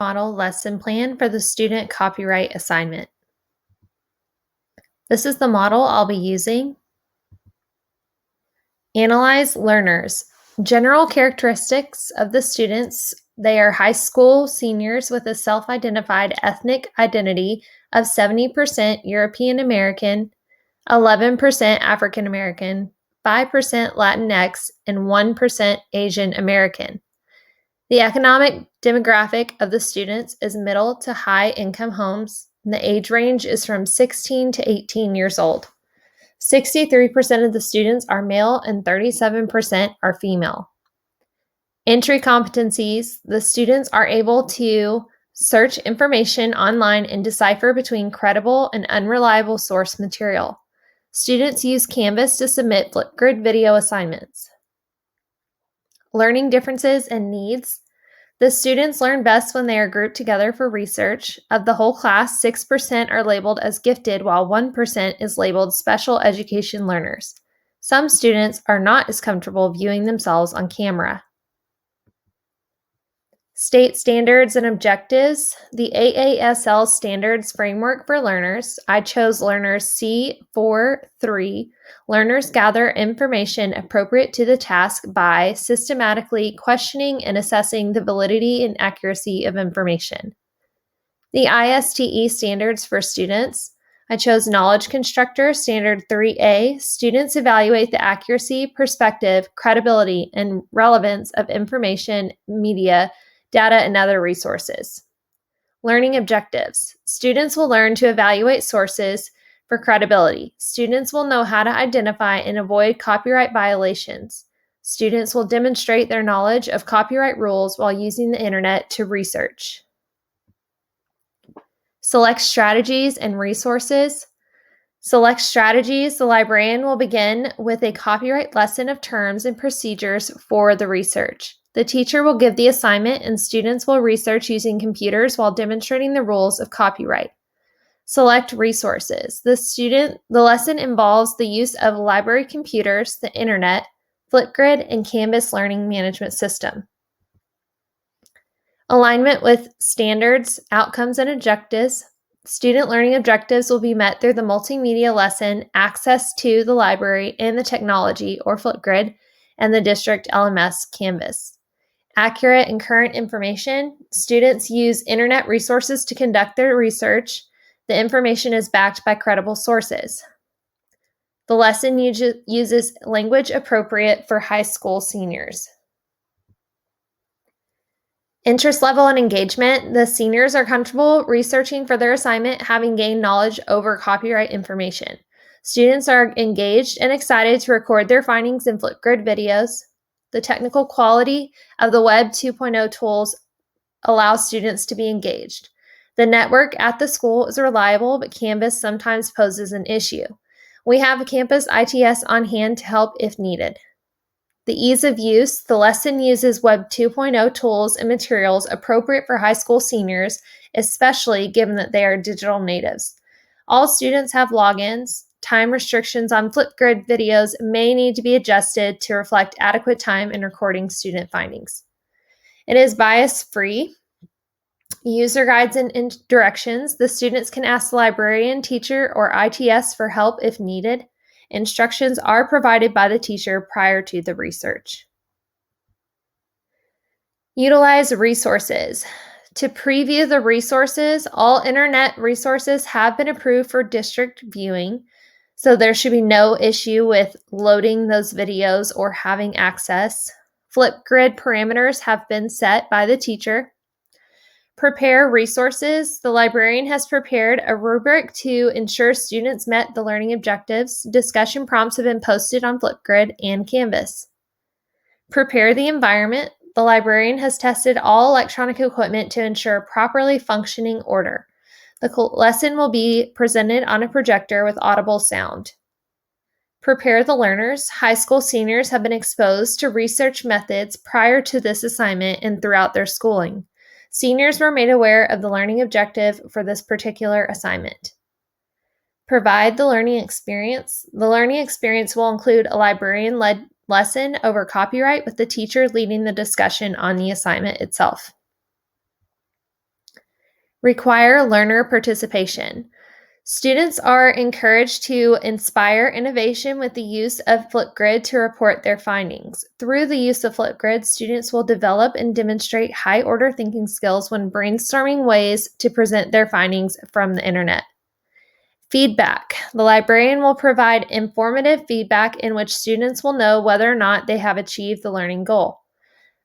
model lesson plan for the student copyright assignment. This is the model I'll be using. Analyze learners. General characteristics of the students. They are high school seniors with a self-identified ethnic identity of 70% European American, 11% African American, 5% Latinx, and 1% Asian American. The economic demographic of the students is middle to high income homes, and the age range is from 16 to 18 years old. 63% of the students are male and 37% are female. Entry competencies. The students are able to search information online and decipher between credible and unreliable source material. Students use Canvas to submit Flipgrid video assignments. Learning differences and needs. The students learn best when they are grouped together for research. Of the whole class, 6% are labeled as gifted, while 1% is labeled special education learners. Some students are not as comfortable viewing themselves on camera. State standards and objectives. The AASL standards framework for learners. I chose learners C43. Learners gather information appropriate to the task by systematically questioning and assessing the validity and accuracy of information. The ISTE standards for students. I chose Knowledge Constructor Standard 3A. Students evaluate the accuracy, perspective, credibility, and relevance of information, media, data, and other resources. Learning objectives. Students will learn to evaluate sources for credibility. Students will know how to identify and avoid copyright violations. Students will demonstrate their knowledge of copyright rules while using the internet to research. Select strategies and resources. Select strategies. The librarian will begin with a copyright lesson of terms and procedures for the research. The teacher will give the assignment and students will research using computers while demonstrating the rules of copyright. Select resources. The lesson involves the use of library computers, the internet, Flipgrid, and Canvas learning management system. Alignment with standards, outcomes, and objectives. Student learning objectives will be met through the multimedia lesson, access to the library and the technology, or Flipgrid, and the district LMS Canvas. Accurate and current information. Students use internet resources to conduct their research. The information is backed by credible sources. The lesson uses language appropriate for high school seniors. Interest level and engagement. The seniors are comfortable researching for their assignment, having gained knowledge over copyright information. Students are engaged and excited to record their findings in Flipgrid videos. The technical quality of the Web 2.0 tools allows students to be engaged. The network at the school is reliable, but Canvas sometimes poses an issue. We have a campus ITS on hand to help if needed. The ease of use. The lesson uses Web 2.0 tools and materials appropriate for high school seniors, especially given that they are digital natives. All students have logins. Time restrictions on Flipgrid videos may need to be adjusted to reflect adequate time in recording student findings. It is bias-free. User guides and directions. The students can ask the librarian, teacher, or ITS for help if needed. Instructions are provided by the teacher prior to the research. Utilize resources. To preview the resources, all internet resources have been approved for district viewing, so there should be no issue with loading those videos or having access. Flipgrid parameters have been set by the teacher. Prepare resources. The librarian has prepared a rubric to ensure students met the learning objectives. Discussion prompts have been posted on Flipgrid and Canvas. Prepare the environment. The librarian has tested all electronic equipment to ensure properly functioning order. The lesson will be presented on a projector with audible sound. Prepare the learners. High school seniors have been exposed to research methods prior to this assignment and throughout their schooling. Seniors were made aware of the learning objective for this particular assignment. Provide the learning experience. The learning experience will include a librarian-led lesson over copyright with the teacher leading the discussion on the assignment itself. Require learner participation. Students are encouraged to inspire innovation with the use of Flipgrid to report their findings. Through the use of Flipgrid, students will develop and demonstrate high order thinking skills when brainstorming ways to present their findings from the internet. Feedback. The librarian will provide informative feedback in which students will know whether or not they have achieved the learning goal.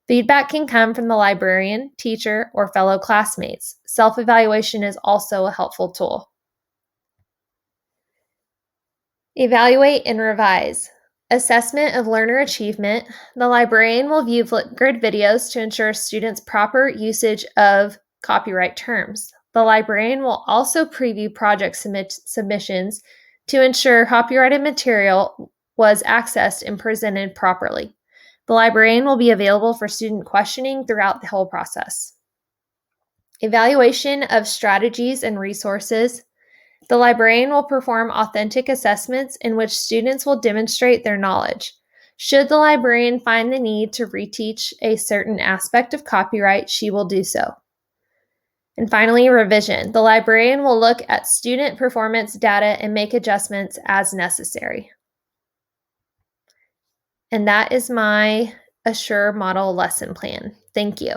Feedback can come from the librarian, teacher, or fellow classmates. Self-evaluation is also a helpful tool. Evaluate and revise. Assessment of learner achievement. The librarian will view Flipgrid videos to ensure students' proper usage of copyright terms. The librarian will also preview project submissions to ensure copyrighted material was accessed and presented properly. The librarian will be available for student questioning throughout the whole process. Evaluation of strategies and resources. The librarian will perform authentic assessments in which students will demonstrate their knowledge. Should the librarian find the need to reteach a certain aspect of copyright, she will do so. And finally, revision. The librarian will look at student performance data and make adjustments as necessary. And that is my Assure model lesson plan. Thank you.